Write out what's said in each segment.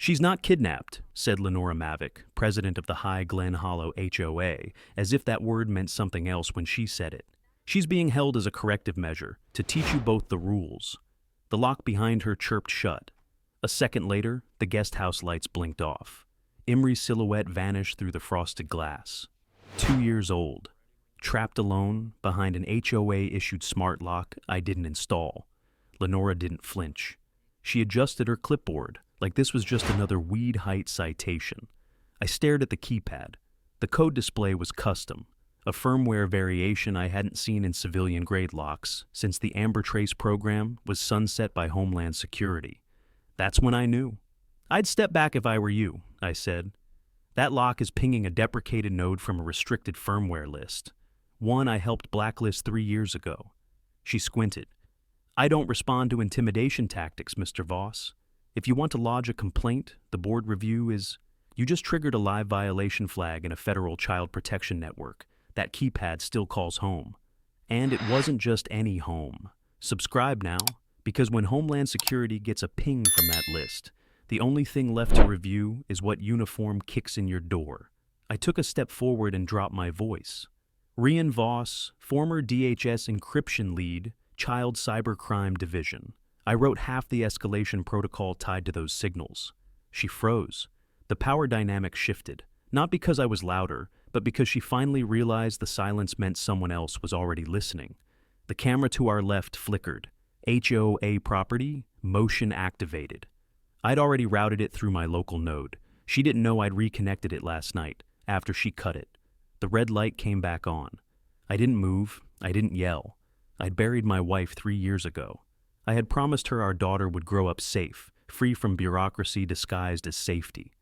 "She's not kidnapped," said Lenora Mavick, president of the High Glen Hollow HOA, as if that word meant something else when she said it. "She's being held as a corrective measure, to teach you both the rules." The lock behind her chirped shut. A second later, the guest house lights blinked off. Imre's silhouette vanished through the frosted glass. 2 years old. Trapped alone, behind an HOA-issued smart lock I didn't install. Lenora didn't flinch. She adjusted her clipboard, like this was just another weed height citation. I stared at the keypad. The code display was custom, a firmware variation I hadn't seen in civilian-grade locks since the Amber Trace program was sunset by Homeland Security. That's when I knew. "I'd step back if I were you," I said. "That lock is pinging a deprecated node from a restricted firmware list. One I helped blacklist 3 years ago." She squinted. "I don't respond to intimidation tactics, Mr. Voss. If you want to lodge a complaint, the board review is... You just triggered a live violation flag in a federal child protection network. That keypad still calls home. And it wasn't just any home. Subscribe now, because when Homeland Security gets a ping from that list, the only thing left to review is what uniform kicks in your door." I took a step forward and dropped my voice. "Rian Voss, former DHS encryption lead, Child Cybercrime Division. I wrote half the escalation protocol tied to those signals." She froze. The power dynamic shifted, not because I was louder, but because she finally realized the silence meant someone else was already listening. The camera to our left flickered. HOA property, motion activated. I'd already routed it through my local node. She didn't know I'd reconnected it last night, after she cut it. The red light came back on. I didn't move. I didn't yell. I'd buried my wife 3 years ago. I had promised her our daughter would grow up safe, free from bureaucracy disguised as safety.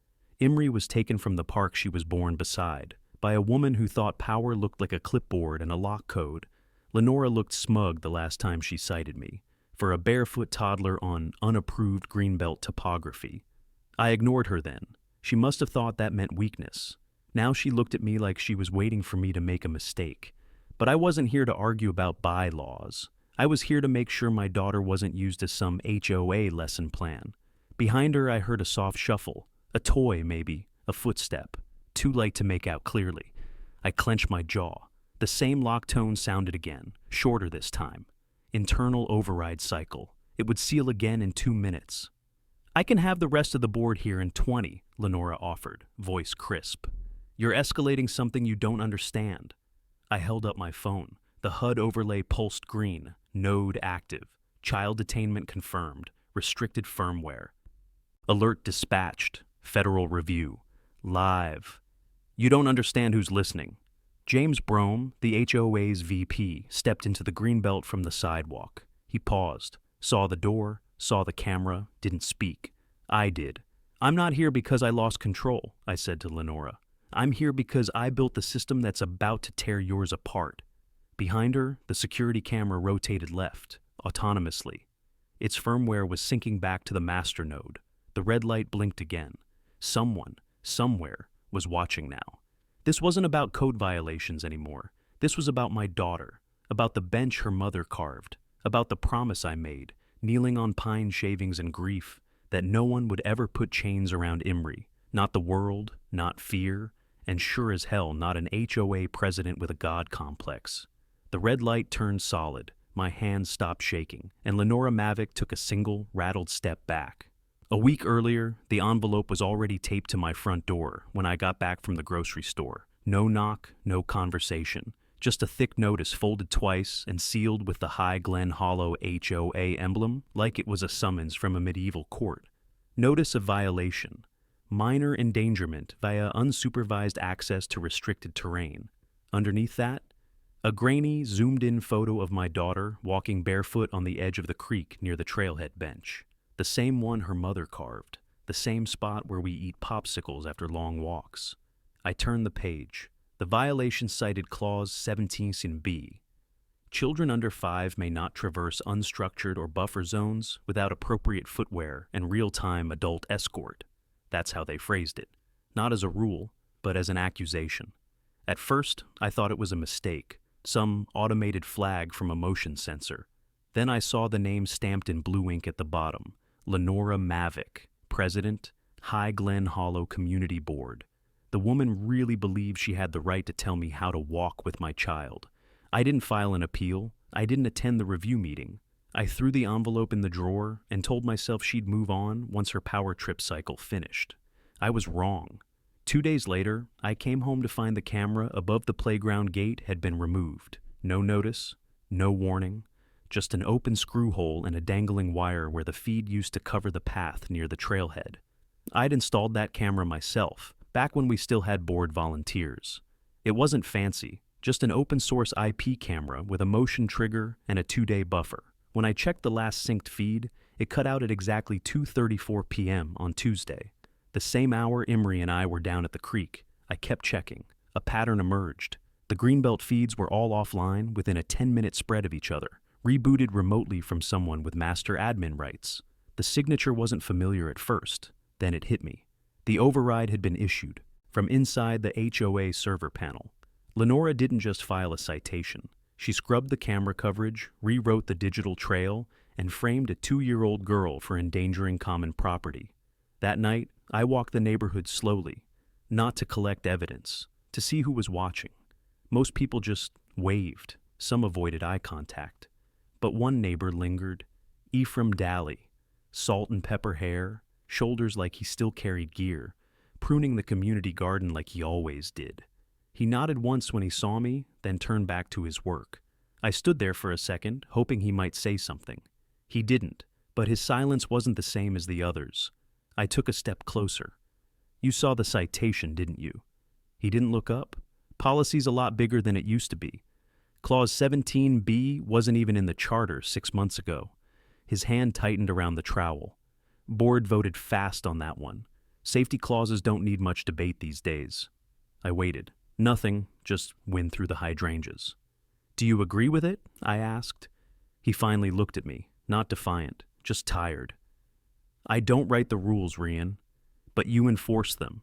Imre was taken from the park she was born beside, by a woman who thought power looked like a clipboard and a lock code. Lenora looked smug the last time she cited me, for a barefoot toddler on unapproved greenbelt topography. I ignored her then. She must have thought that meant weakness. Now she looked at me like she was waiting for me to make a mistake. But I wasn't here to argue about bylaws. I was here to make sure my daughter wasn't used as some HOA lesson plan. Behind her I heard a soft shuffle, a toy maybe, a footstep. Too light to make out clearly. I clenched my jaw. The same lock tone sounded again, shorter this time. Internal override cycle. It would seal again in 2 minutes. "I can have the rest of the board here in 20, Lenora offered, voice crisp. "You're escalating something you don't understand." I held up my phone. The HUD overlay pulsed green. Node active. Child detainment confirmed. Restricted firmware. Alert dispatched. Federal review. Live. "You don't understand who's listening." James Brome, the HOA's VP, stepped into the greenbelt from the sidewalk. He paused, saw the door, saw the camera, didn't speak. I did. "I'm not here because I lost control," I said to Lenora. "I'm here because I built the system that's about to tear yours apart." Behind her, the security camera rotated left, autonomously. Its firmware was syncing back to the master node. The red light blinked again. Someone, somewhere, was watching now. This wasn't about code violations anymore. This was about my daughter, about the bench her mother carved, about the promise I made, kneeling on pine shavings in grief, that no one would ever put chains around Imre, not the world, not fear, and sure as hell not an HOA president with a god complex. The red light turned solid, my hands stopped shaking, and Lenora Mavick took a single, rattled step back. A week earlier, the envelope was already taped to my front door when I got back from the grocery store. No knock, no conversation. Just a thick notice folded twice and sealed with the High Glen Hollow HOA emblem like it was a summons from a medieval court. Notice of violation. Minor endangerment via unsupervised access to restricted terrain. Underneath that, a grainy, zoomed-in photo of my daughter walking barefoot on the edge of the creek near the trailhead bench. The same one her mother carved. The same spot where we eat popsicles after long walks. I turned the page. The violation cited Clause 17(b). Children under 5 may not traverse unstructured or buffer zones without appropriate footwear and real-time adult escort. That's how they phrased it. Not as a rule, but as an accusation. At first, I thought it was a mistake, some automated flag from a motion sensor. Then I saw the name stamped in blue ink at the bottom, Lenora Mavick, President, High Glen Hollow Community Board. The woman really believed she had the right to tell me how to walk with my child. I didn't file an appeal. I didn't attend the review meeting. I threw the envelope in the drawer and told myself she'd move on once her power trip cycle finished. I was wrong. 2 days later, I came home to find the camera above the playground gate had been removed. No notice, no warning, just an open screw hole and a dangling wire where the feed used to cover the path near the trailhead. I'd installed that camera myself, back when we still had board volunteers. It wasn't fancy, just an open-source IP camera with a motion trigger and a 2-day buffer. When I checked the last synced feed, it cut out at exactly 2:34 p.m. on Tuesday. The same hour Imri and I were down at the creek. I kept checking. A pattern emerged. The Greenbelt feeds were all offline within a 10-minute spread of each other, rebooted remotely from someone with master admin rights. The signature wasn't familiar at first. Then it hit me. The override had been issued from inside the HOA server panel. Lenora didn't just file a citation. She scrubbed the camera coverage, rewrote the digital trail, and framed a 2-year-old girl for endangering common property. That night, I walked the neighborhood slowly, not to collect evidence, to see who was watching. Most people just waved. Some avoided eye contact. But one neighbor lingered. Ephraim Daly, salt and pepper hair, shoulders like he still carried gear, pruning the community garden like he always did. He nodded once when he saw me, then turned back to his work. I stood there for a second, hoping he might say something. He didn't, but his silence wasn't the same as the others. I took a step closer. "You saw the citation, didn't you?" He didn't look up. Policy's a lot bigger than it used to be. Clause 17B wasn't even in the charter 6 months ago. His hand tightened around the trowel. Board voted fast on that one. Safety clauses don't need much debate these days. I waited. Nothing, just wind through the hydrangeas. "Do you agree with it?" I asked. He finally looked at me, not defiant, just tired. "I don't write the rules, Rian, but you enforce them."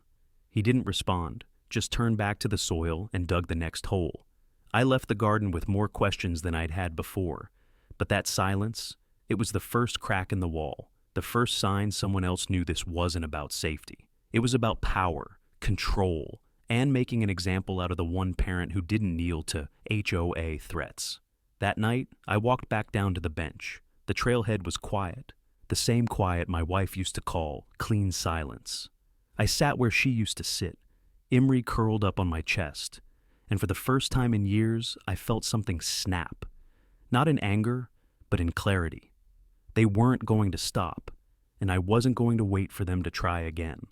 He didn't respond, just turned back to the soil and dug the next hole. I left the garden with more questions than I'd had before, but that silence, it was the first crack in the wall, the first sign someone else knew this wasn't about safety. It was about power, control, and making an example out of the one parent who didn't kneel to HOA threats. That night, I walked back down to the bench. The trailhead was quiet, the same quiet my wife used to call clean silence. I sat where she used to sit, Imri curled up on my chest, and for the first time in years, I felt something snap. Not in anger, but in clarity. They weren't going to stop, and I wasn't going to wait for them to try again.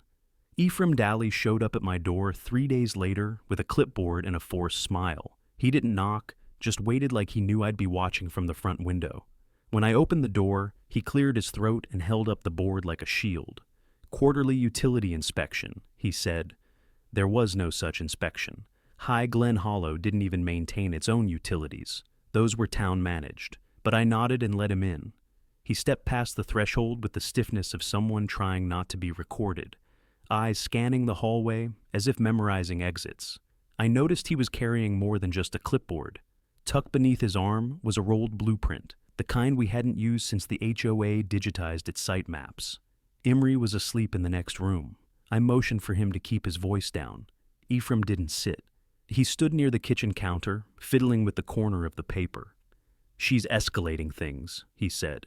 Ephraim Daly showed up at my door 3 days later with a clipboard and a forced smile. He didn't knock, just waited like he knew I'd be watching from the front window. When I opened the door, he cleared his throat and held up the board like a shield. "Quarterly utility inspection," he said. There was no such inspection. High Glen Hollow didn't even maintain its own utilities. Those were town managed, but I nodded and let him in. He stepped past the threshold with the stiffness of someone trying not to be recorded, eyes scanning the hallway as if memorizing exits. I noticed he was carrying more than just a clipboard. Tucked beneath his arm was a rolled blueprint, the kind we hadn't used since the HOA digitized its site maps. Imri was asleep in the next room. I motioned for him to keep his voice down. Ephraim didn't sit. He stood near the kitchen counter, fiddling with the corner of the paper. "She's escalating things," he said.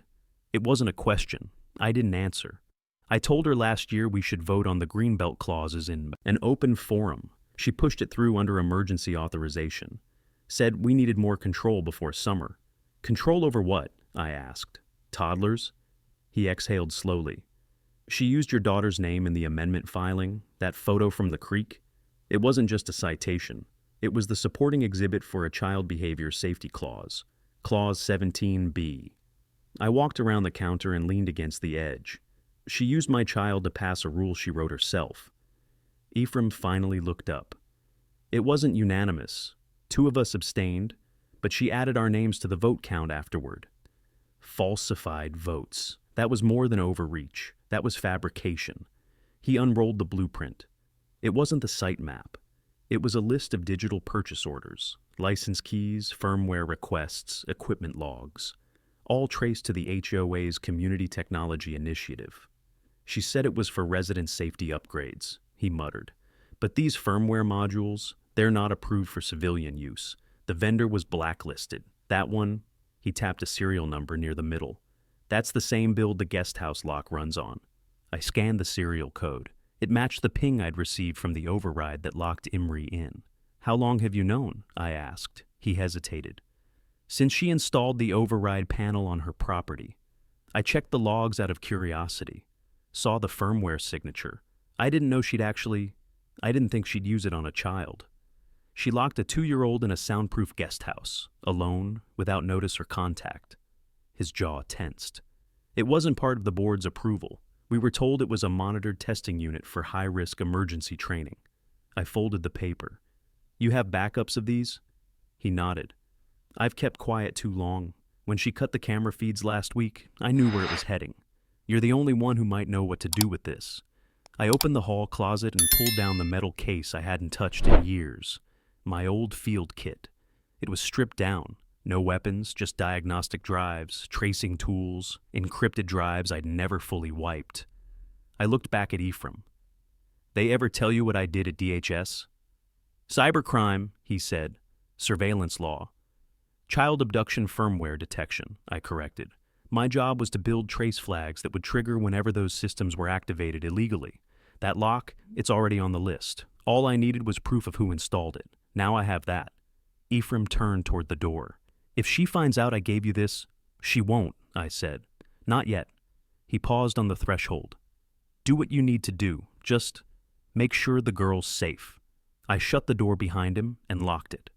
It wasn't a question. I didn't answer. I told her last year we should vote on the Greenbelt clauses in an open forum. She pushed it through under emergency authorization. Said we needed more control before summer. "Control over what?" I asked. "Toddlers?" He exhaled slowly. "She used your daughter's name in the amendment filing, that photo from the creek. It wasn't just a citation. It was the supporting exhibit for a child behavior safety clause, Clause 17B. I walked around the counter and leaned against the edge. She used my child to pass a rule she wrote herself. Ephraim finally looked up. It wasn't unanimous. 2 of us abstained, but she added our names to the vote count afterward. Falsified votes. That was more than overreach. That was fabrication. He unrolled the blueprint. It wasn't the site map. It was a list of digital purchase orders, license keys, firmware requests, equipment logs, all traced to the HOA's Community Technology Initiative. She said it was for resident safety upgrades, he muttered. But these firmware modules, they're not approved for civilian use. The vendor was blacklisted. That one, he tapped a serial number near the middle. That's the same build the guest house lock runs on. I scanned the serial code. It matched the ping I'd received from the override that locked Imri in. How long have you known? I asked. He hesitated. Since she installed the override panel on her property. I checked the logs out of curiosity. Saw the firmware signature. I didn't think she'd use it on a child. She locked a 2-year-old in a soundproof guest house, alone, without notice or contact. His jaw tensed. It wasn't part of the board's approval. We were told it was a monitored testing unit for high-risk emergency training. I folded the paper. You have backups of these? He nodded. I've kept quiet too long. When she cut the camera feeds last week, I knew where it was heading. You're the only one who might know what to do with this. I opened the hall closet and pulled down the metal case I hadn't touched in years. My old field kit. It was stripped down. No weapons, just diagnostic drives, tracing tools, encrypted drives I'd never fully wiped. I looked back at Ephraim. They ever tell you what I did at DHS? Cybercrime, he said. Surveillance law. Child abduction firmware detection, I corrected. My job was to build trace flags that would trigger whenever those systems were activated illegally. That lock, it's already on the list. All I needed was proof of who installed it. Now I have that. Ephraim turned toward the door. If she finds out I gave you this, she won't, I said. Not yet. He paused on the threshold. Do what you need to do. Just make sure the girl's safe. I shut the door behind him and locked it.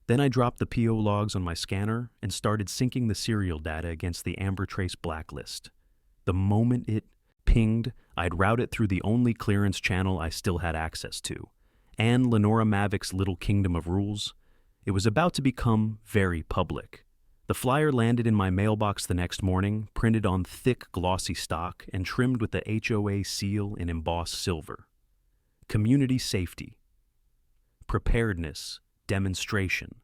Then I dropped the PO logs on my scanner and started syncing the serial data against the AmberTrace blacklist. The moment it pinged, I'd route it through the only clearance channel I still had access to, and Lenora Mavic's little kingdom of rules. It was about to become very public. The flyer landed in my mailbox the next morning, printed on thick, glossy stock and trimmed with the HOA seal in embossed silver. Community safety. Preparedness. Demonstration.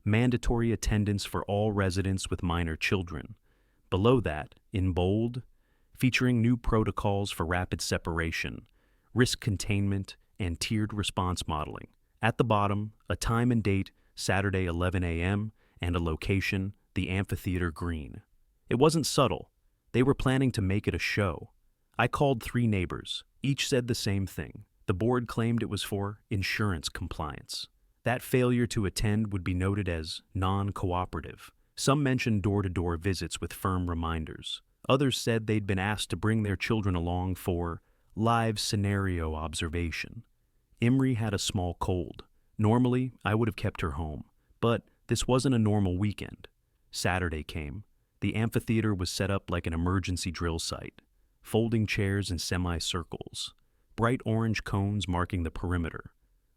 Mandatory attendance for all residents with minor children. Below that, in bold, featuring new protocols for rapid separation, risk containment, and tiered response modeling. At the bottom, a time and date, Saturday 11 a.m., and a location, the amphitheater green. It wasn't subtle. They were planning to make it a show. I called 3 neighbors. Each said the same thing. The board claimed it was for insurance compliance. That failure to attend would be noted as non-cooperative. Some mentioned door-to-door visits with firm reminders. Others said they'd been asked to bring their children along for live scenario observation. Imri had a small cold. Normally, I would have kept her home. But this wasn't a normal weekend. Saturday came. The amphitheater was set up like an emergency drill site. Folding chairs in semicircles. Bright orange cones marking the perimeter.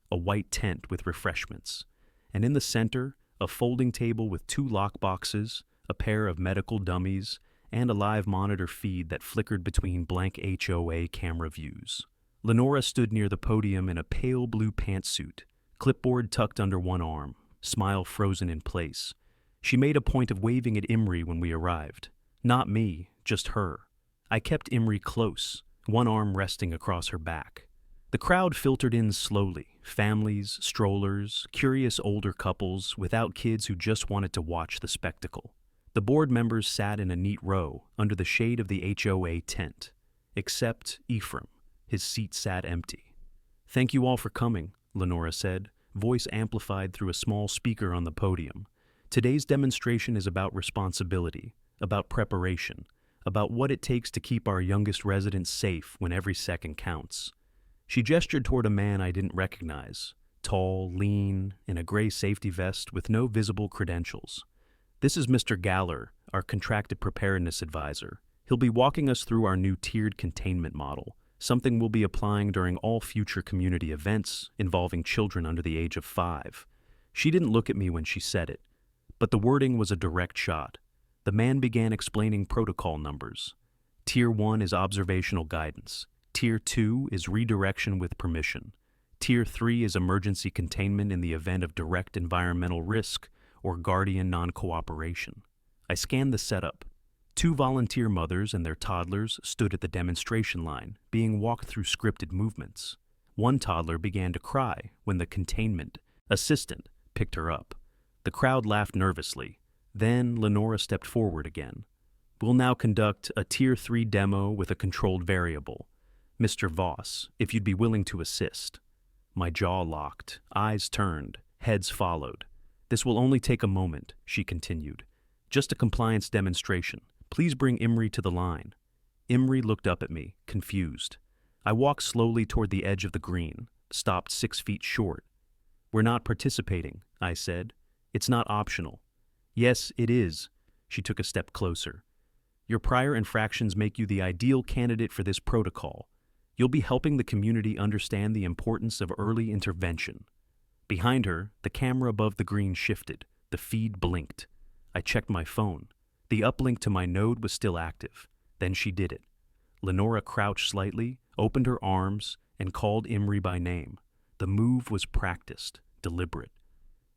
A white tent with refreshments, and in the center, a folding table with 2 lockboxes, a pair of medical dummies, and a live monitor feed that flickered between blank HOA camera views. Lenora stood near the podium in a pale blue pantsuit, clipboard tucked under one arm, smile frozen in place. She made a point of waving at Imri when we arrived. Not me, just her. I kept Imri close, one arm resting across her back. The crowd filtered in slowly, families, strollers, curious older couples without kids who just wanted to watch the spectacle. The board members sat in a neat row under the shade of the HOA tent, except Ephraim. His seat sat empty. Thank you all for coming, Lenora said, voice amplified through a small speaker on the podium. Today's demonstration is about responsibility, about preparation, about what it takes to keep our youngest residents safe when every second counts. She gestured toward a man I didn't recognize, tall, lean, in a gray safety vest with no visible credentials. This is Mr. Galler, our contracted preparedness advisor. He'll be walking us through our new tiered containment model, something we'll be applying during all future community events involving children under the age of 5. She didn't look at me when she said it, but the wording was a direct shot. The man began explaining protocol numbers. Tier 1 is observational guidance. Tier 2 is redirection with permission. Tier 3 is emergency containment in the event of direct environmental risk or guardian non-cooperation. I scanned the setup. Two volunteer mothers and their toddlers stood at the demonstration line, being walked through scripted movements. One toddler began to cry when the containment assistant picked her up. The crowd laughed nervously. Then Lenora stepped forward again. "We'll now conduct a Tier 3 demo with a controlled variable. Mr. Voss, if you'd be willing to assist." My jaw locked, eyes turned, heads followed. "This will only take a moment," she continued. "Just a compliance demonstration. Please bring Imri to the line." Imri looked up at me, confused. I walked slowly toward the edge of the green, stopped 6 feet short. "We're not participating," I said. "It's not optional." "Yes, it is." She took a step closer. "Your prior infractions make you the ideal candidate for this protocol. You'll be helping the community understand the importance of early intervention." Behind her, the camera above the green shifted. The feed blinked. I checked my phone. The uplink to my node was still active. Then she did it. Lenora crouched slightly, opened her arms, and called Imri by name. The move was practiced, deliberate.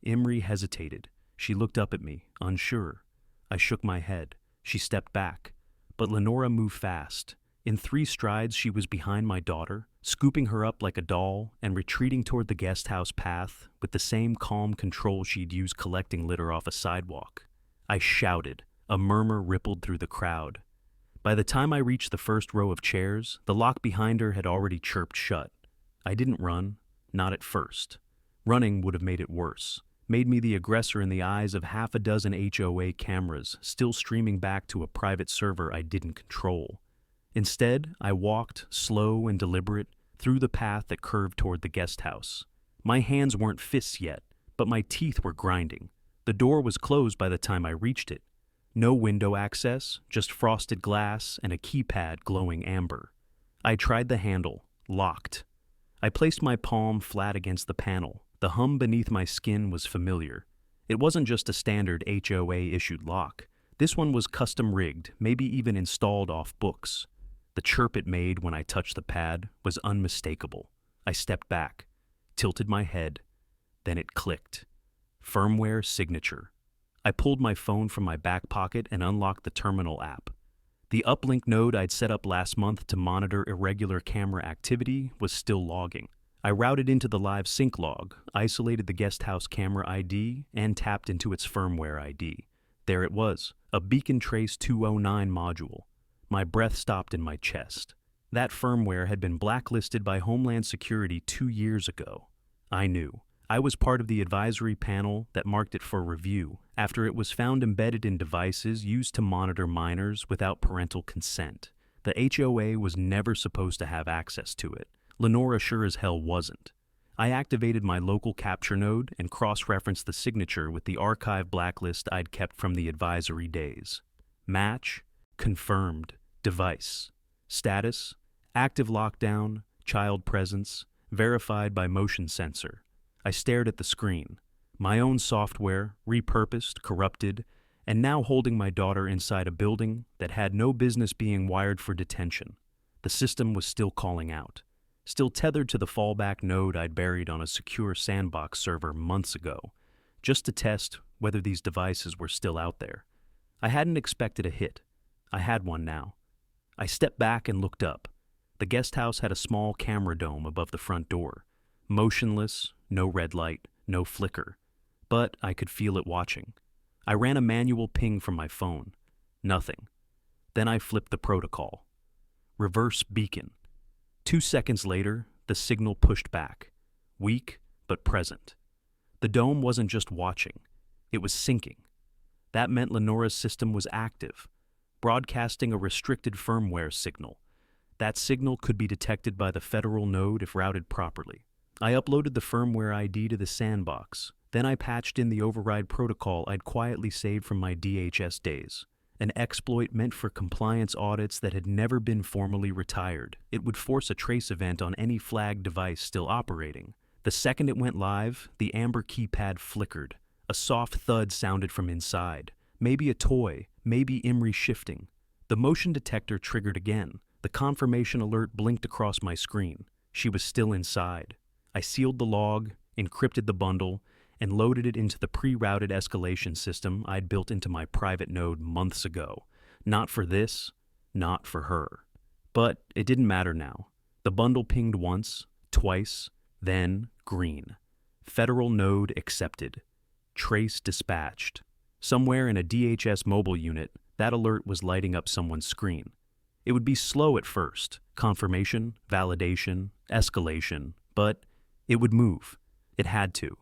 Imri hesitated. She looked up at me, unsure. I shook my head. She stepped back. But Lenora moved fast. In 3 strides, she was behind my daughter, scooping her up like a doll and retreating toward the guest house path with the same calm control she'd used collecting litter off a sidewalk. I shouted. A murmur rippled through the crowd. By the time I reached the first row of chairs, the lock behind her had already chirped shut. I didn't run, not at first. Running would have made it worse, made me the aggressor in the eyes of half a dozen HOA cameras still streaming back to a private server I didn't control. Instead, I walked, slow and deliberate, through the path that curved toward the guest house. My hands weren't fists yet, but my teeth were grinding. The door was closed by the time I reached it. No window access, just frosted glass and a keypad glowing amber. I tried the handle, locked. I placed my palm flat against the panel. The hum beneath my skin was familiar. It wasn't just a standard HOA-issued lock. This one was custom-rigged, maybe even installed off books. The chirp it made when I touched the pad was unmistakable. I stepped back, tilted my head. Then it clicked. Firmware signature. I pulled my phone from my back pocket and unlocked the terminal app. The uplink node I'd set up last month to monitor irregular camera activity was still logging. I routed into the live sync log, isolated the guest house camera ID, and tapped into its firmware ID. There it was, a Beacon Trace 209 module. My breath stopped in my chest. That firmware had been blacklisted by Homeland Security 2 years ago. I knew. I was part of the advisory panel that marked it for review after it was found embedded in devices used to monitor minors without parental consent. The HOA was never supposed to have access to it. Lenora sure as hell wasn't. I activated my local capture node and cross-referenced the signature with the archive blacklist I'd kept from the advisory days. Match, confirmed, device. Status, active lockdown, child presence, verified by motion sensor. I stared at the screen. My own software, repurposed, corrupted, and now holding my daughter inside a building that had no business being wired for detention. The system was still calling out, still tethered to the fallback node I'd buried on a secure sandbox server months ago, just to test whether these devices were still out there. I hadn't expected a hit. I had one now. I stepped back and looked up. The guest house had a small camera dome above the front door. Motionless, no red light, no flicker. But I could feel it watching. I ran a manual ping from my phone. Nothing. Then I flipped the protocol. Reverse beacon. 2 seconds later, the signal pushed back. Weak, but present. The dome wasn't just watching. It was syncing. That meant Lenora's system was active, broadcasting a restricted firmware signal. That signal could be detected by the federal node if routed properly. I uploaded the firmware ID to the sandbox. Then I patched in the override protocol I'd quietly saved from my DHS days. An exploit meant for compliance audits that had never been formally retired. It would force a trace event on any flagged device still operating. The second it went live, the amber keypad flickered. A soft thud sounded from inside. Maybe a toy, maybe Imri shifting. The motion detector triggered again. The confirmation alert blinked across my screen. She was still inside. I sealed the log, encrypted the bundle, and loaded it into the pre-routed escalation system I'd built into my private node months ago, Not for this, not for her. But it didn't matter now. The bundle pinged once, twice, then green. Federal node accepted. Trace dispatched. Somewhere in a DHS mobile unit, that alert was lighting up someone's screen. It would be slow at first, confirmation, validation, escalation, but it would move. It had to.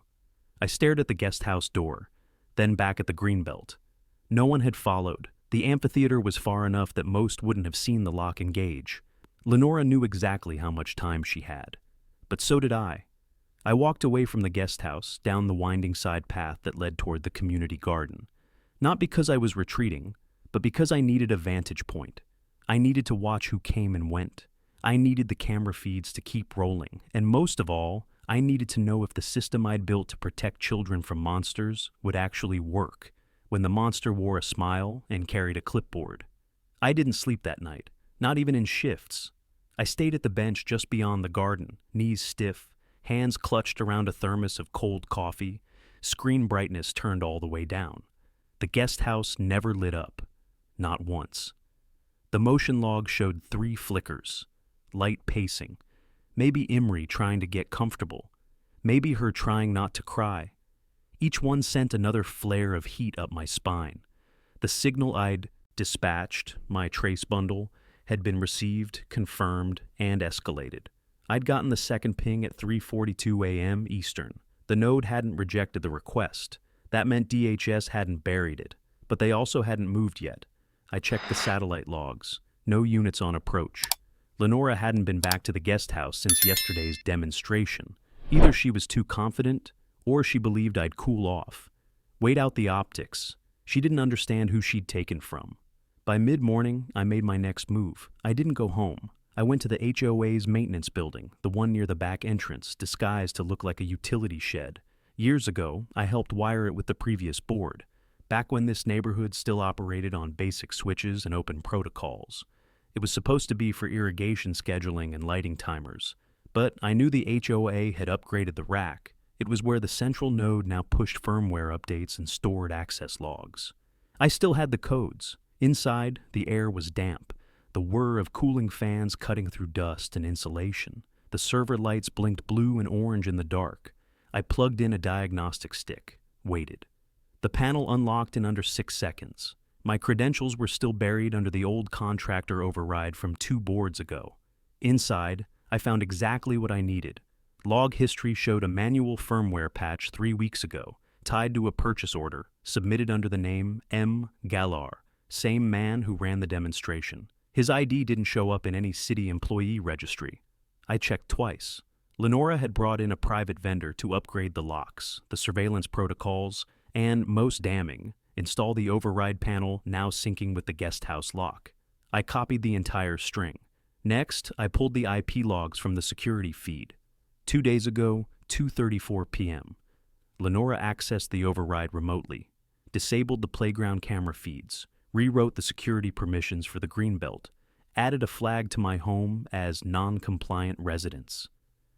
I stared at the guest house door, then back at the greenbelt. No one had followed. The amphitheater was far enough that most wouldn't have seen the lock engage. Lenora knew exactly how much time she had. But so did I. I walked away from the guest house, down the winding side path that led toward the community garden. Not because I was retreating, but because I needed a vantage point. I needed to watch who came and went. I needed the camera feeds to keep rolling, and most of all, I needed to know if the system I'd built to protect children from monsters would actually work when the monster wore a smile and carried a clipboard. I didn't sleep that night, not even in shifts. I stayed at the bench just beyond the garden, knees stiff, hands clutched around a thermos of cold coffee, screen brightness turned all the way down. The guest house never lit up, not once. The motion log showed 3 flickers, light pacing, maybe Imri trying to get comfortable, maybe her trying not to cry. Each one sent another flare of heat up my spine. The signal I'd dispatched, my trace bundle, had been received, confirmed, and escalated. I'd gotten the second ping at 3:42 a.m. Eastern. The node hadn't rejected the request. That meant DHS hadn't buried it, but they also hadn't moved yet. I checked the satellite logs. No units on approach. Lenora hadn't been back to the guest house since yesterday's demonstration. Either she was too confident, or she believed I'd cool off. Wait out the optics. She didn't understand who she'd taken from. By mid-morning, I made my next move. I didn't go home. I went to the HOA's maintenance building, the one near the back entrance, disguised to look like a utility shed. Years ago, I helped wire it with the previous board, back when this neighborhood still operated on basic switches and open protocols. It was supposed to be for irrigation scheduling and lighting timers, but I knew the HOA had upgraded the rack. It was where the central node now pushed firmware updates and stored access logs. I still had the codes. Inside, the air was damp, the whir of cooling fans cutting through dust and insulation. The server lights blinked blue and orange in the dark. I plugged in a diagnostic stick, waited. The panel unlocked in under 6 seconds. My credentials were still buried under the old contractor override from 2 boards ago. Inside, I found exactly what I needed. Log history showed a manual firmware patch 3 weeks ago, tied to a purchase order, submitted under the name M. Galar, same man who ran the demonstration. His ID didn't show up in any city employee registry. I checked twice. Lenora had brought in a private vendor to upgrade the locks, the surveillance protocols, and, most damning, install the override panel now syncing with the guest house lock. I copied the entire string. Next, I pulled the IP logs from the security feed. 2 days ago, 2:34 p.m. Lenora accessed the override remotely, disabled the playground camera feeds, rewrote the security permissions for the greenbelt, added a flag to my home as non-compliant residence.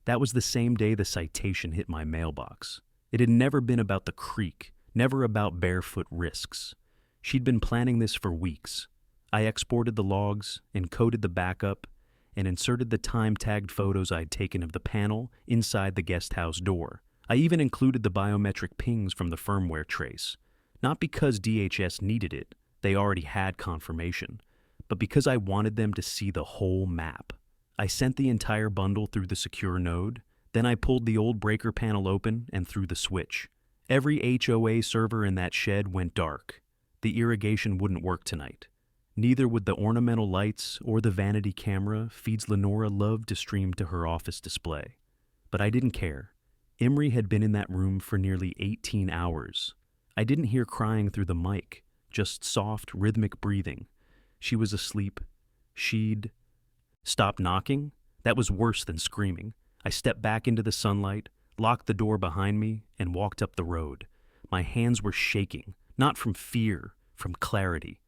That was the same day the citation hit my mailbox. It had never been about the creek, never about barefoot risks. She'd been planning this for weeks. I exported the logs, encoded the backup, and inserted the time-tagged photos I'd taken of the panel inside the guest house door. I even included the biometric pings from the firmware trace. Not because DHS needed it, they already had confirmation, but because I wanted them to see the whole map. I sent the entire bundle through the secure node, then I pulled the old breaker panel open and threw the switch. Every HOA server in that shed went dark. The irrigation wouldn't work tonight. Neither would the ornamental lights or the vanity camera feeds Lenora loved to stream to her office display. But I didn't care. Imri had been in that room for nearly 18 hours. I didn't hear crying through the mic, just soft, rhythmic breathing. She was asleep. She'd stopped knocking? That was worse than screaming. I stepped back into the sunlight, locked the door behind me, and walked up the road. My hands were shaking, not from fear, from clarity.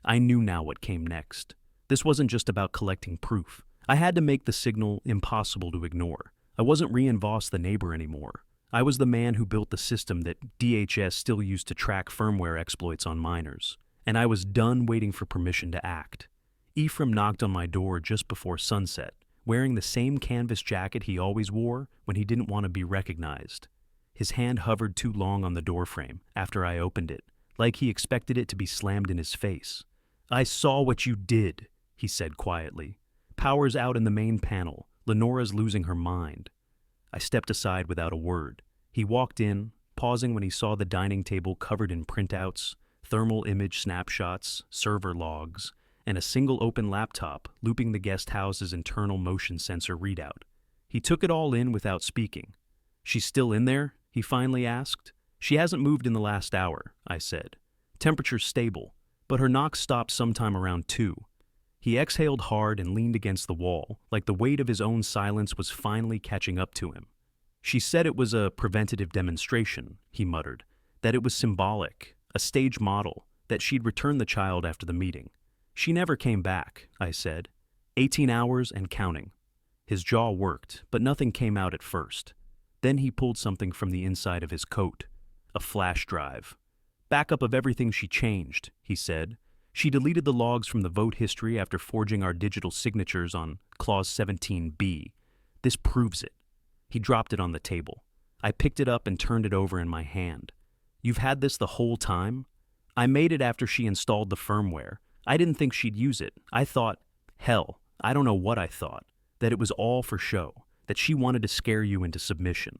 I knew now what came next. This wasn't just about collecting proof. I had to make the signal impossible to ignore. I wasn't Rian Voss the neighbor anymore. I was the man who built the system that DHS still used to track firmware exploits on miners. and I was done waiting for permission to act. Ephraim knocked on my door just before sunset, wearing the same canvas jacket he always wore when he didn't want to be recognized. His hand hovered too long on the doorframe after I opened it, like he expected it to be slammed in his face. "I saw what you did," he said quietly. "Power's out in the main panel. Lenora's losing her mind." I stepped aside without a word. He walked in, pausing when he saw the dining table covered in printouts, thermal image snapshots, server logs, and a single open laptop looping the guest house's internal motion sensor readout. He took it all in without speaking. "She's still in there?" he finally asked. "She hasn't moved in the last hour," I said. "Temperature's stable, but her knocks stopped sometime around 2. He exhaled hard and leaned against the wall, like the weight of his own silence was finally catching up to him. "She said it was a preventative demonstration," he muttered, "that it was symbolic, a stage model, that she'd return the child after the meeting. She never came back," I said. 18 hours and counting. His jaw worked, but nothing came out at first. Then he pulled something from the inside of his coat. A flash drive. "Backup of everything she changed," he said. "She deleted the logs from the vote history after forging our digital signatures on Clause 17B. This proves it." He dropped it on the table. I picked it up and turned it over in my hand. "You've had this the whole time?" "I made it after she installed the firmware. I didn't think she'd use it. I thought, hell, I don't know what I thought, that it was all for show, that she wanted to scare you into submission."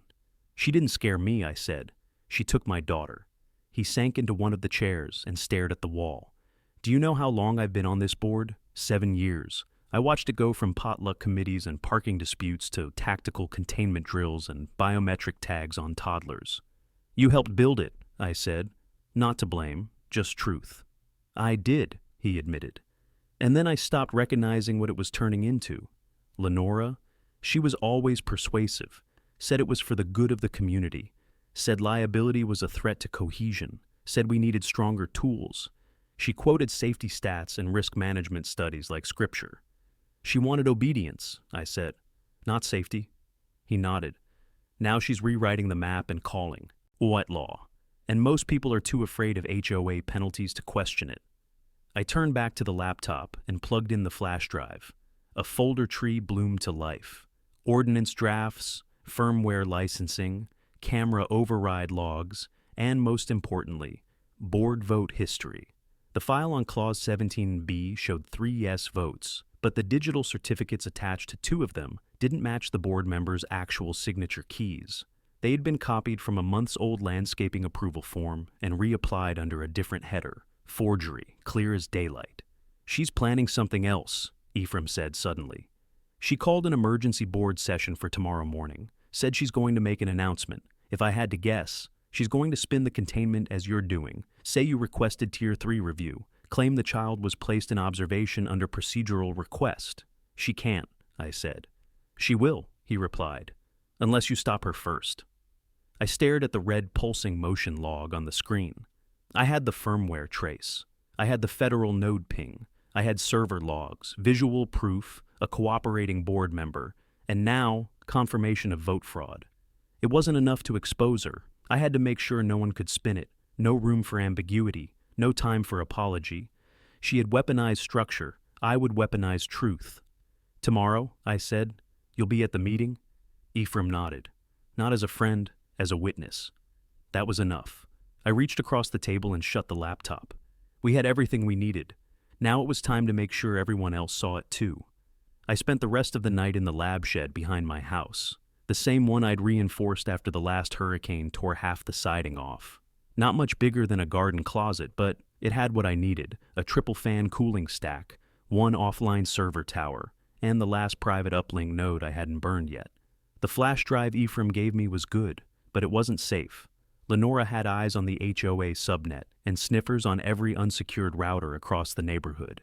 "She didn't scare me," I said. "She took my daughter." He sank into one of the chairs and stared at the wall. "Do you know how long I've been on this board? 7 years. I watched it go from potluck committees and parking disputes to tactical containment drills and biometric tags on toddlers." "You helped build it," I said. "Not to blame, just truth." "I did," he admitted. And then I stopped recognizing what it was turning into. Lenora, she was always persuasive, said it was for the good of the community, said liability was a threat to cohesion, said we needed stronger tools. She quoted safety stats and risk management studies like scripture. "She wanted obedience," I said, "not safety." He nodded. "Now she's rewriting the map and calling. What law? And most people are too afraid of HOA penalties to question it." I turned back to the laptop and plugged in the flash drive. A folder tree bloomed to life. Ordinance drafts, firmware licensing, camera override logs, and most importantly, board vote history. The file on Clause 17B showed 3 yes votes, but the digital certificates attached to 2 of them didn't match the board members' actual signature keys. They had been copied from a months-old landscaping approval form and reapplied under a different header. Forgery, clear as daylight. "She's planning something else," Ephraim said suddenly. "She called an emergency board session for tomorrow morning, said she's going to make an announcement. If I had to guess, she's going to spin the containment as you're doing, say you requested Tier 3 review, claim the child was placed in observation under procedural request." "She can't," I said. "She will," he replied, "unless you stop her first." I stared at the red pulsing motion log on the screen. I had the firmware trace. I had the federal node ping. I had server logs, visual proof, a cooperating board member, and now confirmation of vote fraud. It wasn't enough to expose her. I had to make sure no one could spin it. No room for ambiguity. No time for apology. She had weaponized structure. I would weaponize truth. "Tomorrow," I said, "you'll be at the meeting?" Ephraim nodded. "Not as a friend, as a witness." That was enough. I reached across the table and shut the laptop. We had everything we needed. Now it was time to make sure everyone else saw it too. I spent the rest of the night in the lab shed behind my house, the same one I'd reinforced after the last hurricane tore half the siding off. Not much bigger than a garden closet, but it had what I needed: a triple fan cooling stack, 1 offline server tower, and the last private uplink node I hadn't burned yet. The flash drive Ephraim gave me was good, but it wasn't safe. Lenora had eyes on the HOA subnet and sniffers on every unsecured router across the neighborhood.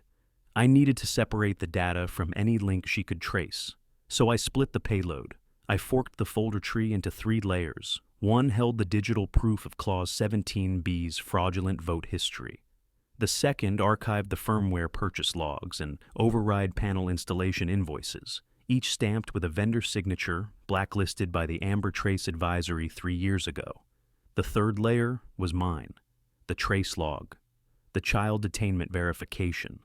I needed to separate the data from any link she could trace, so I split the payload. I forked the folder tree into 3 layers. One held the digital proof of Clause 17B's fraudulent vote history. The second archived the firmware purchase logs and override panel installation invoices, each stamped with a vendor signature blacklisted by the Amber Trace Advisory 3 years ago. The third layer was mine, the trace log. the child detainment verification,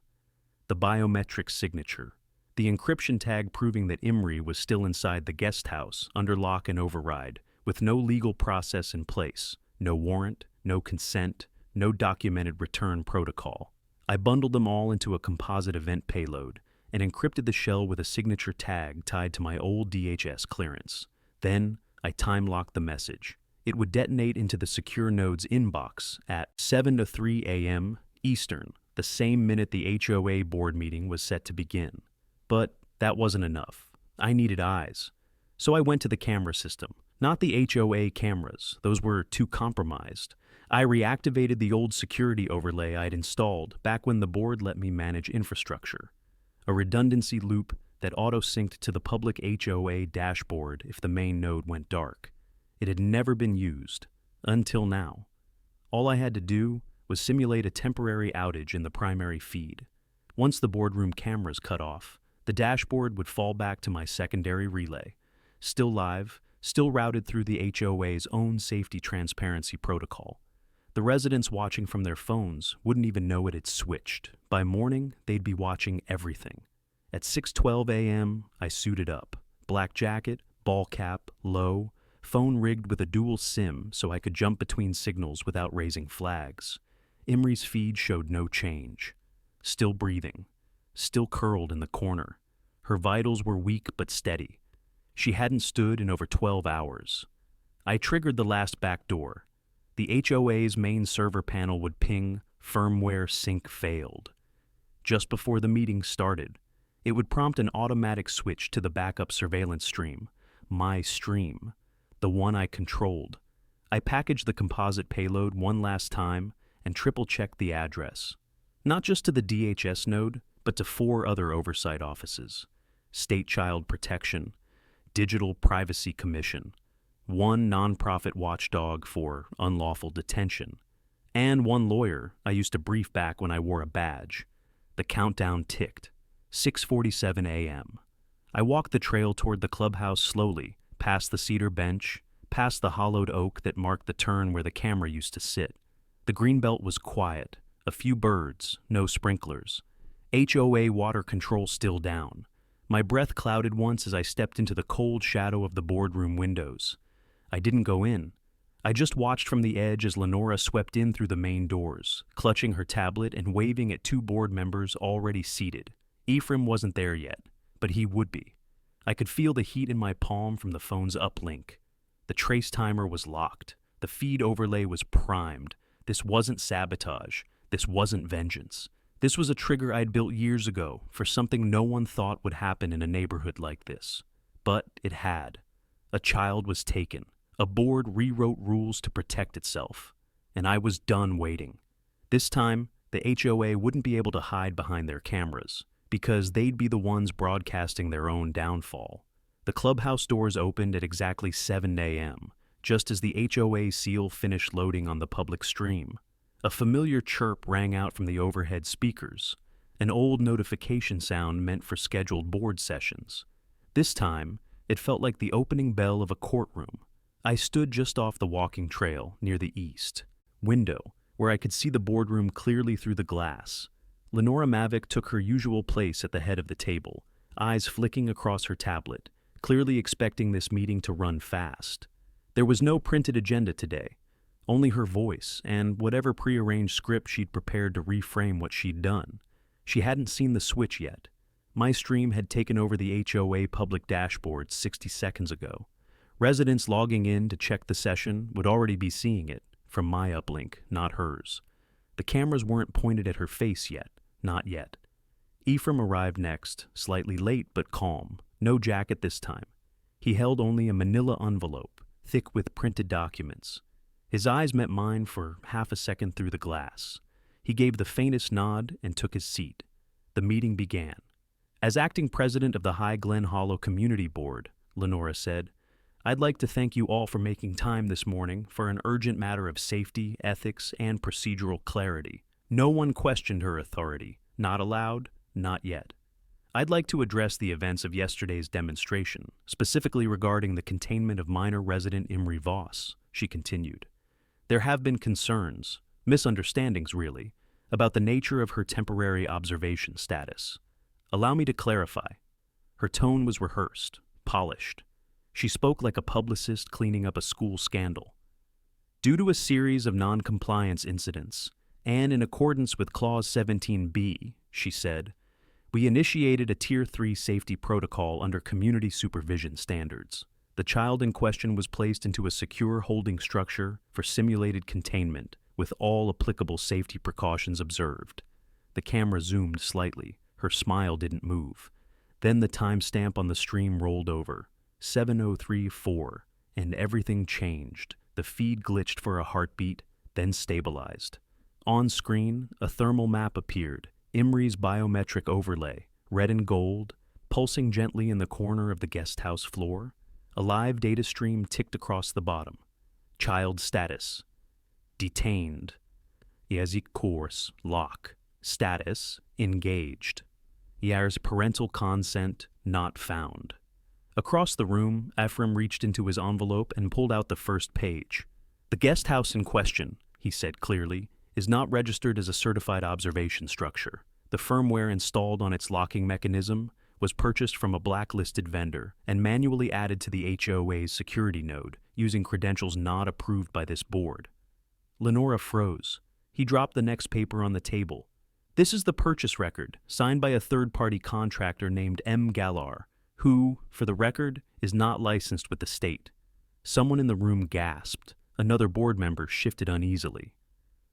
the biometric signature, the encryption tag proving that Imri was still inside the guest house under lock and override, with no legal process in place, no warrant, no consent, no documented return protocol. I bundled them all into a composite event payload and encrypted the shell with a signature tag tied to my old DHS clearance. Then, I time-locked the message. It would detonate into the secure node's inbox at 7:03 a.m. Eastern, the same minute the HOA board meeting was set to begin. But that wasn't enough. I needed eyes. So I went to the camera system. Not the HOA cameras, those were too compromised. I reactivated the old security overlay I'd installed back when the board let me manage infrastructure. A redundancy loop that auto-synced to the public HOA dashboard if the main node went dark. It had never been used, until now. All I had to do was simulate a temporary outage in the primary feed. Once the boardroom cameras cut off, the dashboard would fall back to my secondary relay, still live, still routed through the HOA's own safety transparency protocol. The residents watching from their phones wouldn't even know it had switched. By morning, they'd be watching everything. At 6:12 a.m., I suited up. Black jacket, ball cap, low, phone rigged with a dual SIM so I could jump between signals without raising flags. Imri's feed showed no change. Still breathing. Still curled in the corner. Her vitals were weak but steady. She hadn't stood in over 12 hours. I triggered the last backdoor. The HOA's main server panel would ping, firmware sync failed. Just before the meeting started, it would prompt an automatic switch to the backup surveillance stream, my stream, the one I controlled. I packaged the composite payload one last time and triple-checked the address. Not just to the DHS node, but to 4 other oversight offices. State Child Protection, Digital Privacy Commission, one nonprofit watchdog for unlawful detention, and one lawyer I used to brief back when I wore a badge. The countdown ticked. 6:47 a.m. I walked the trail toward the clubhouse slowly, past the cedar bench, past the hollowed oak that marked the turn where the camera used to sit. The greenbelt was quiet, a few birds, no sprinklers. HOA water control still down. My breath clouded once as I stepped into the cold shadow of the boardroom windows. I didn't go in. I just watched from the edge as Lenora swept in through the main doors, clutching her tablet and waving at 2 board members already seated. Ephraim wasn't there yet, but he would be. I could feel the heat in my palm from the phone's uplink. The trace timer was locked. The feed overlay was primed. This wasn't sabotage. This wasn't vengeance. This was a trigger I'd built years ago for something no one thought would happen in a neighborhood like this. But it had. A child was taken. A board rewrote rules to protect itself. And I was done waiting. This time, the HOA wouldn't be able to hide behind their cameras, because they'd be the ones broadcasting their own downfall. The clubhouse doors opened at exactly 7 a.m., just as the HOA seal finished loading on the public stream. A familiar chirp rang out from the overhead speakers, an old notification sound meant for scheduled board sessions. This time, it felt like the opening bell of a courtroom. I stood just off the walking trail near the east window, where I could see the boardroom clearly through the glass. Lenora Mavic took her usual place at the head of the table, eyes flicking across her tablet, clearly expecting this meeting to run fast. There was no printed agenda today, only her voice and whatever prearranged script she'd prepared to reframe what she'd done. She hadn't seen the switch yet. My stream had taken over the HOA public dashboard 60 seconds ago. Residents logging in to check the session would already be seeing it, from my uplink, not hers. The cameras weren't pointed at her face yet, not yet. Ephraim arrived next, slightly late but calm, no jacket this time. He held only a manila envelope, thick with printed documents. His eyes met mine for half a second through the glass. He gave the faintest nod and took his seat. The meeting began. As acting president of the High Glen Hollow Community Board, Lenora said, I'd like to thank you all for making time this morning for an urgent matter of safety, ethics, and procedural clarity. No one questioned her authority. Not allowed, not yet. I'd like to address the events of yesterday's demonstration, specifically regarding the containment of minor resident Imri Voss, she continued. There have been concerns, misunderstandings really, about the nature of her temporary observation status. Allow me to clarify. Her tone was rehearsed, polished. She spoke like a publicist cleaning up a school scandal. Due to a series of non-compliance incidents, and in accordance with Clause 17B, she said, we initiated a Tier 3 safety protocol under community supervision standards. The child in question was placed into a secure holding structure for simulated containment, with all applicable safety precautions observed. The camera zoomed slightly. Her smile didn't move. Then the timestamp on the stream rolled over, 7:03:04, and everything changed. The feed glitched for a heartbeat, then stabilized. On screen, a thermal map appeared, Imri's biometric overlay, red and gold, pulsing gently in the corner of the guest house floor. A live data stream ticked across the bottom. Child status: detained. Yazik course, lock. Status: engaged. Yar's parental consent not found. Across the room, Ephraim reached into his envelope and pulled out the first page. The guest house in question, he said clearly, is not registered as a certified observation structure. The firmware installed on its locking mechanism was purchased from a blacklisted vendor and manually added to the HOA's security node using credentials not approved by this board. Lenora froze. He dropped the next paper on the table. This is the purchase record, signed by a third-party contractor named M. Galar, who, for the record, is not licensed with the state. Someone in the room gasped. Another board member shifted uneasily.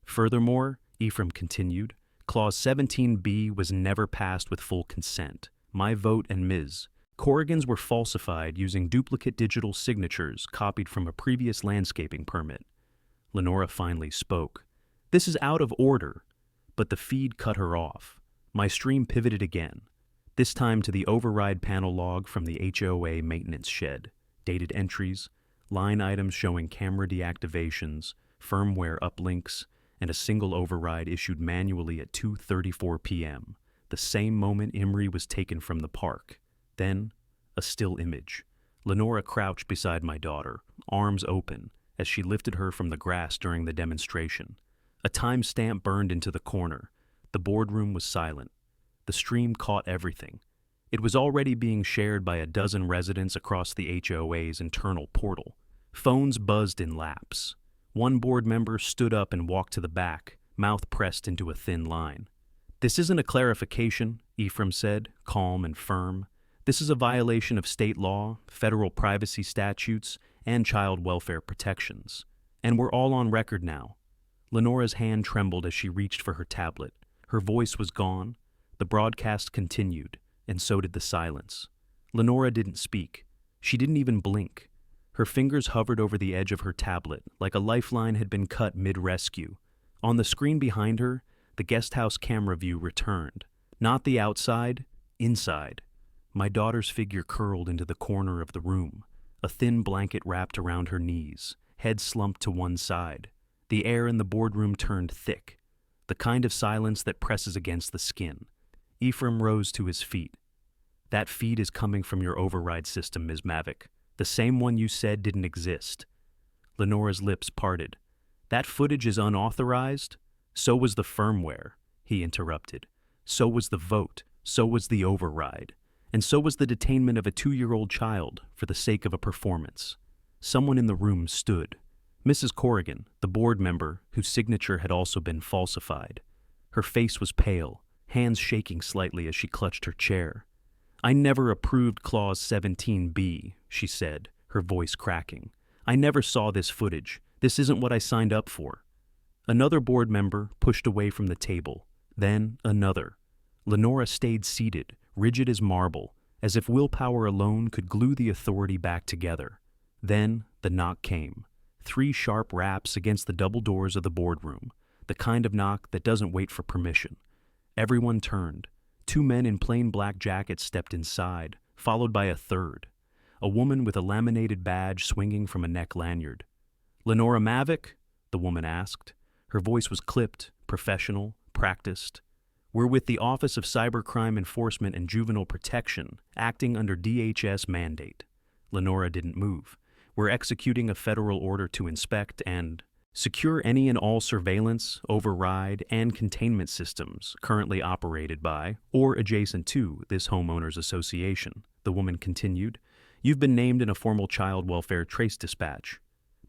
Furthermore, Ephraim continued, Clause 17B was never passed with full consent. My vote and Ms. Corrigan's were falsified using duplicate digital signatures copied from a previous landscaping permit. Lenora finally spoke. This is out of order, but the feed cut her off. My stream pivoted again, this time to the override panel log from the HOA maintenance shed, dated entries, line items showing camera deactivations, firmware uplinks, and a single override issued manually at 2:34 p.m., the same moment Imri was taken from the park. Then, a still image. Lenora crouched beside my daughter, arms open, as she lifted her from the grass during the demonstration. A timestamp burned into the corner. The boardroom was silent. The stream caught everything. It was already being shared by a dozen residents across the HOA's internal portal. Phones buzzed in laps. One board member stood up and walked to the back, mouth pressed into a thin line. This isn't a clarification, Ephraim said, calm and firm. This is a violation of state law, federal privacy statutes, and child welfare protections. And we're all on record now. Lenora's hand trembled as she reached for her tablet. Her voice was gone. The broadcast continued, and so did the silence. Lenora didn't speak. She didn't even blink. Her fingers hovered over the edge of her tablet, like a lifeline had been cut mid-rescue. On the screen behind her, the guest house camera view returned. Not the outside, inside. My daughter's figure curled into the corner of the room, a thin blanket wrapped around her knees, head slumped to one side. The air in the boardroom turned thick, the kind of silence that presses against the skin. Ephraim rose to his feet. That feed is coming from your override system, Ms. Mavick. The same one you said didn't exist. Lenora's lips parted. That footage is unauthorized? So was the firmware, he interrupted. So was the vote. So was the override. And so was the detainment of a 2-year-old child for the sake of a performance. Someone in the room stood. Mrs. Corrigan, the board member whose signature had also been falsified. Her face was pale, hands shaking slightly as she clutched her chair. I never approved Clause 17B, she said, her voice cracking. I never saw this footage. This isn't what I signed up for. Another board member pushed away from the table. Then another. Lenora stayed seated, rigid as marble, as if willpower alone could glue the authority back together. Then the knock came. 3 sharp raps against the double doors of the boardroom, the kind of knock that doesn't wait for permission. Everyone turned. 2 men in plain black jackets stepped inside, followed by a third. A woman with a laminated badge swinging from a neck lanyard. Lenora Mavick? The woman asked. Her voice was clipped, professional, practiced. We're with the Office of Cybercrime Enforcement and Juvenile Protection, acting under DHS mandate. Lenora didn't move. We're executing a federal order to inspect and... Secure any and all surveillance, override, and containment systems currently operated by or adjacent to this homeowners association, the woman continued. You've been named in a formal child welfare trace dispatch.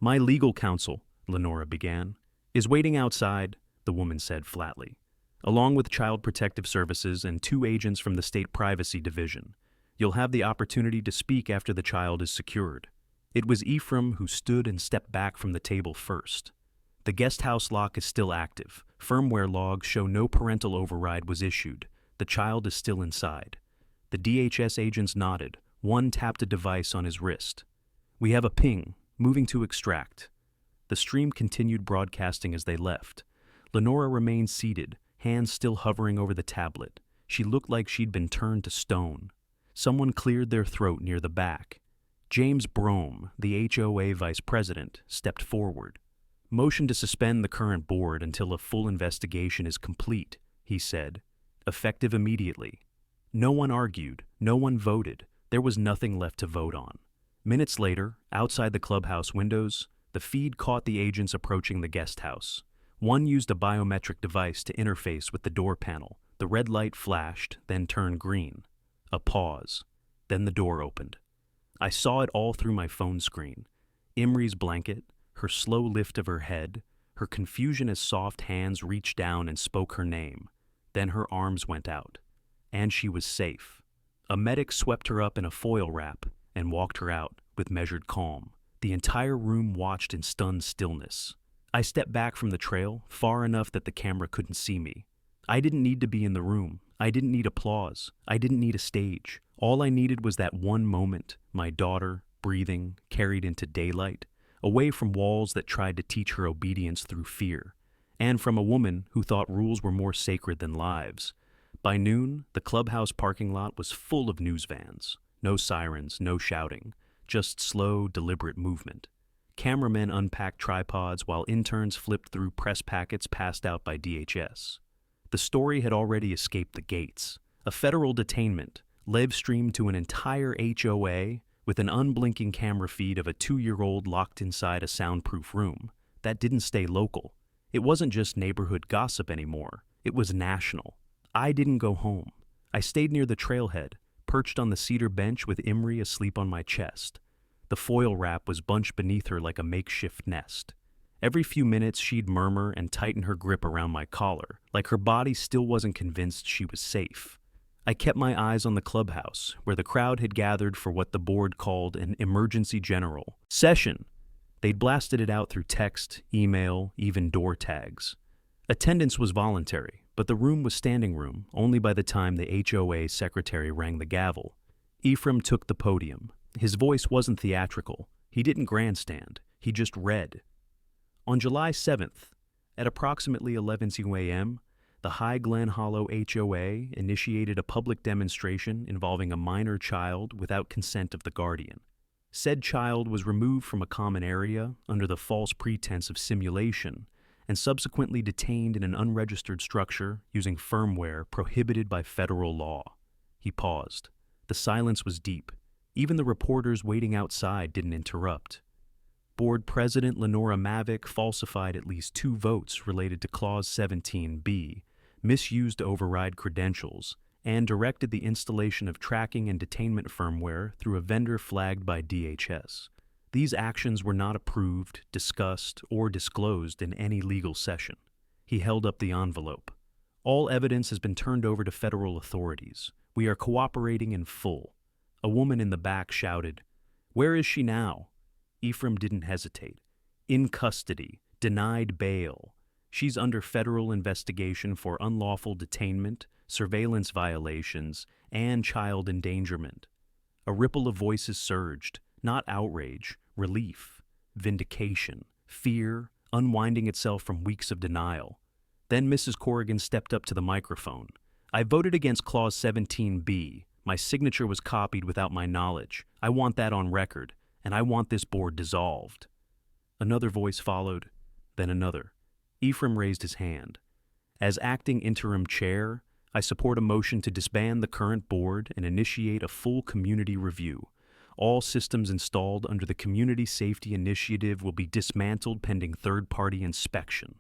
My legal counsel, Lenora began, is waiting outside, the woman said flatly, along with Child Protective Services and 2 agents from the State Privacy Division. You'll have the opportunity to speak after the child is secured. It was Ephraim who stood and stepped back from the table first. The guest house lock is still active. Firmware logs show no parental override was issued. The child is still inside. The DHS agents nodded. One tapped a device on his wrist. We have a ping. Moving to extract. The stream continued broadcasting as they left. Lenora remained seated, hands still hovering over the tablet. She looked like she'd been turned to stone. Someone cleared their throat near the back. James Brome, the HOA vice president, stepped forward. Motion to suspend the current board until a full investigation is complete, he said. Effective immediately. No one argued, no one voted. There was nothing left to vote on. Minutes later, outside the clubhouse windows, the feed caught the agents approaching the guest house. One used a biometric device to interface with the door panel. The red light flashed, then turned green. A pause. Then the door opened. I saw it all through my phone screen. Imri's blanket, her slow lift of her head, her confusion as soft hands reached down and spoke her name. Then her arms went out. And she was safe. A medic swept her up in a foil wrap and walked her out with measured calm. The entire room watched in stunned stillness. I stepped back from the trail, far enough that the camera couldn't see me. I didn't need to be in the room. I didn't need applause. I didn't need a stage. All I needed was that one moment, my daughter, breathing, carried into daylight, away from walls that tried to teach her obedience through fear, and from a woman who thought rules were more sacred than lives. By noon, the clubhouse parking lot was full of news vans. No sirens, no shouting, just slow, deliberate movement. Cameramen unpacked tripods while interns flipped through press packets passed out by DHS. The story had already escaped the gates. A federal detainment, live-streamed to an entire HOA with an unblinking camera feed of a 2-year-old locked inside a soundproof room. That didn't stay local. It wasn't just neighborhood gossip anymore. It was national. I didn't go home. I stayed near the trailhead, perched on the cedar bench with Imri asleep on my chest. The foil wrap was bunched beneath her like a makeshift nest. Every few minutes she'd murmur and tighten her grip around my collar, like her body still wasn't convinced she was safe. I kept my eyes on the clubhouse, where the crowd had gathered for what the board called an emergency general session. They'd blasted it out through text, email, even door tags. Attendance was voluntary, but the room was standing room only by the time the HOA secretary rang the gavel. Ephraim took the podium. His voice wasn't theatrical. He didn't grandstand. He just read. On July 7th, at approximately 11:02 a.m., the High Glen Hollow HOA initiated a public demonstration involving a minor child without consent of the guardian. Said child was removed from a common area under the false pretense of simulation and subsequently detained in an unregistered structure using firmware prohibited by federal law. He paused. The silence was deep. Even the reporters waiting outside didn't interrupt. Board President Lenora Mavick falsified at least 2 votes related to Clause 17B, misused override credentials, and directed the installation of tracking and detainment firmware through a vendor flagged by DHS. These actions were not approved, discussed, or disclosed in any legal session. He held up the envelope. All evidence has been turned over to federal authorities. We are cooperating in full. A woman in the back shouted, "Where is she now?" Ephraim didn't hesitate. In custody, denied bail. She's under federal investigation for unlawful detainment, surveillance violations, and child endangerment. A ripple of voices surged, not outrage, relief, vindication, fear, unwinding itself from weeks of denial. Then Mrs. Corrigan stepped up to the microphone. I voted against Clause 17B. My signature was copied without my knowledge. I want that on record, and I want this board dissolved. Another voice followed, then another. Ephraim raised his hand. As acting interim chair, I support a motion to disband the current board and initiate a full community review. All systems installed under the Community Safety Initiative will be dismantled pending third-party inspection.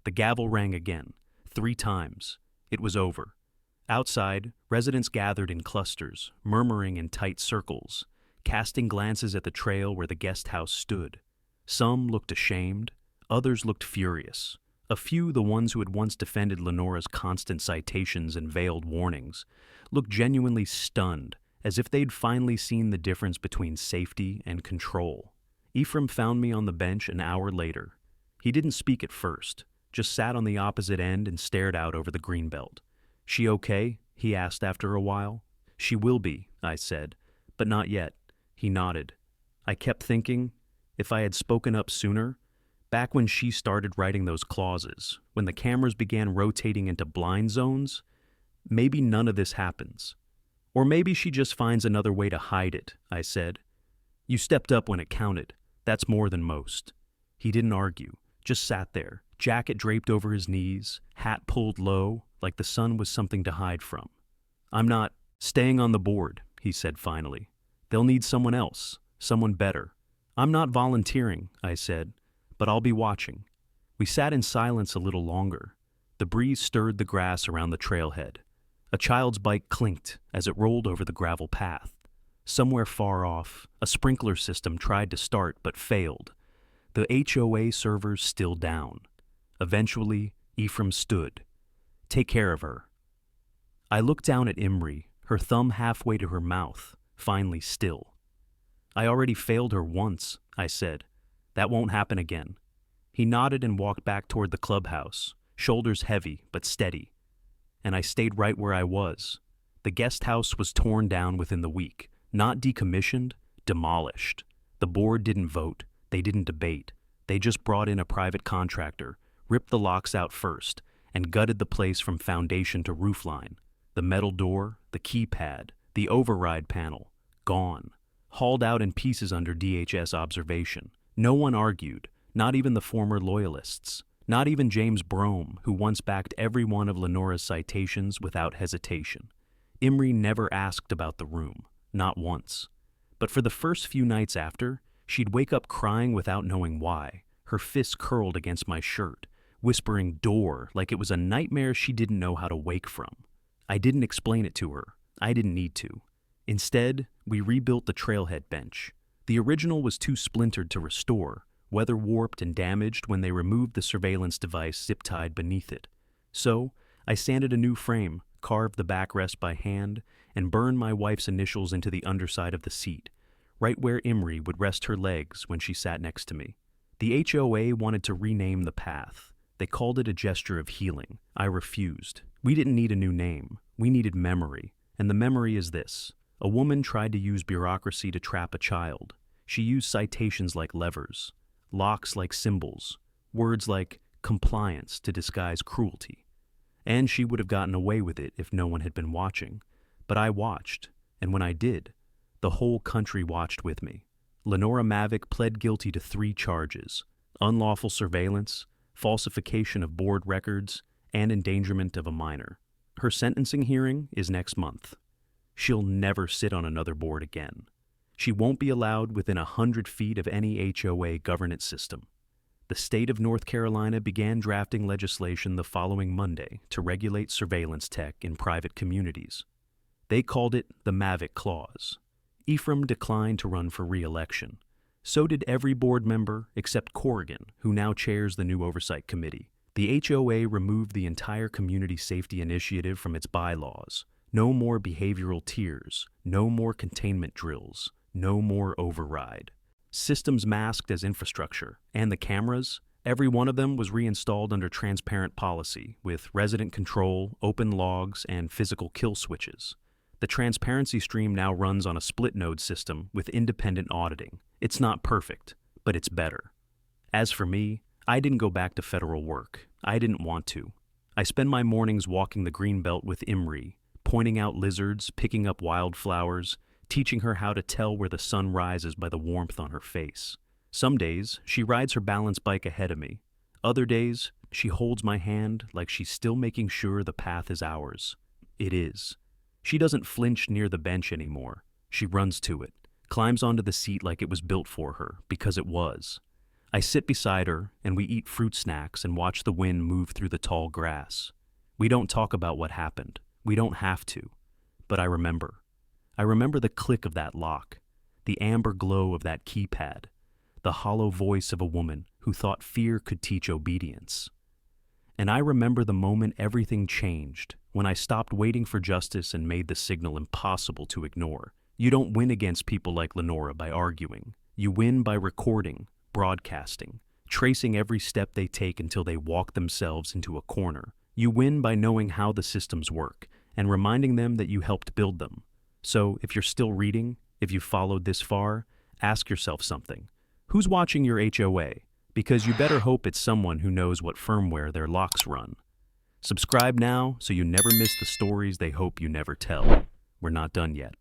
The gavel rang again, 3 times. It was over. Outside, residents gathered in clusters, murmuring in tight circles, casting glances at the trail where the guest house stood. Some looked ashamed, others looked furious. A few, the ones who had once defended Lenora's constant citations and veiled warnings, looked genuinely stunned, as if they'd finally seen the difference between safety and control. Ephraim found me on the bench an hour later. He didn't speak at first, just sat on the opposite end and stared out over the greenbelt. "She okay?" he asked after a while. "She will be," I said, "but not yet." He nodded. I kept thinking, if I had spoken up sooner, back when she started writing those clauses, when the cameras began rotating into blind zones, maybe none of this happens. Or maybe she just finds another way to hide it, I said. "You stepped up when it counted. That's more than most." He didn't argue, just sat there, jacket draped over his knees, hat pulled low, like the sun was something to hide from. "I'm not staying on the board," he said finally. "They'll need someone else, someone better." "I'm not volunteering," I said, "but I'll be watching." We sat in silence a little longer. The breeze stirred the grass around the trailhead. A child's bike clinked as it rolled over the gravel path. Somewhere far off, a sprinkler system tried to start but failed. The HOA servers still down. Eventually, Ephraim stood. "Take care of her." I looked down at Imri, her thumb halfway to her mouth, finally still. "I already failed her once," I said. "That won't happen again." He nodded and walked back toward the clubhouse, shoulders heavy but steady. And I stayed right where I was. The guest house was torn down within the week, not decommissioned, demolished. The board didn't vote, they didn't debate. They just brought in a private contractor, ripped the locks out first, and gutted the place from foundation to roofline. The metal door, the keypad, the override panel, gone. Hauled out in pieces under DHS observation. No one argued, not even the former loyalists. Not even James Brome, who once backed every one of Lenora's citations without hesitation. Imri never asked about the room, not once. But for the first few nights after, she'd wake up crying without knowing why, her fists curled against my shirt, whispering "door" like it was a nightmare she didn't know how to wake from. I didn't explain it to her. I didn't need to. Instead, we rebuilt the trailhead bench. The original was too splintered to restore, weather-warped and damaged when they removed the surveillance device zip-tied beneath it. So, I sanded a new frame, carved the backrest by hand, and burned my wife's initials into the underside of the seat, right where Imri would rest her legs when she sat next to me. The HOA wanted to rename the path. They called it a gesture of healing. I refused. We didn't need a new name. We needed memory. And the memory is this. A woman tried to use bureaucracy to trap a child. She used citations like levers, locks like symbols, words like compliance to disguise cruelty. And she would have gotten away with it if no one had been watching. But I watched, and when I did, the whole country watched with me. Lenora Mavic pled guilty to 3 charges: unlawful surveillance, falsification of board records, and endangerment of a minor. Her sentencing hearing is next month. She'll never sit on another board again. She won't be allowed within 100 feet of any HOA governance system. The state of North Carolina began drafting legislation the following Monday to regulate surveillance tech in private communities. They called it the Mavic Clause. Ephraim declined to run for re-election. So did every board member except Corrigan, who now chairs the new oversight committee. The HOA removed the entire Community Safety Initiative from its bylaws. No more behavioral tiers, no more containment drills, no more override. Systems masked as infrastructure, and the cameras, every one of them was reinstalled under transparent policy, with resident control, open logs, and physical kill switches. The transparency stream now runs on a split-node system with independent auditing. It's not perfect, but it's better. As for me, I didn't go back to federal work. I didn't want to. I spend my mornings walking the greenbelt with Imri, pointing out lizards, picking up wildflowers, teaching her how to tell where the sun rises by the warmth on her face. Some days, she rides her balance bike ahead of me. Other days, she holds my hand like she's still making sure the path is ours. It is. She doesn't flinch near the bench anymore. She runs to it, climbs onto the seat like it was built for her, because it was. I sit beside her, and we eat fruit snacks and watch the wind move through the tall grass. We don't talk about what happened. We don't have to. But I remember. I remember the click of that lock, the amber glow of that keypad, the hollow voice of a woman who thought fear could teach obedience. And I remember the moment everything changed, when I stopped waiting for justice and made the signal impossible to ignore. You don't win against people like Lenora by arguing. You win by recording, broadcasting, tracing every step they take until they walk themselves into a corner. You win by knowing how the systems work and reminding them that you helped build them. So if you're still reading, if you followed this far, ask yourself something. Who's watching your HOA? Because you better hope it's someone who knows what firmware their locks run. Subscribe now so you never miss the stories they hope you never tell. We're not done yet.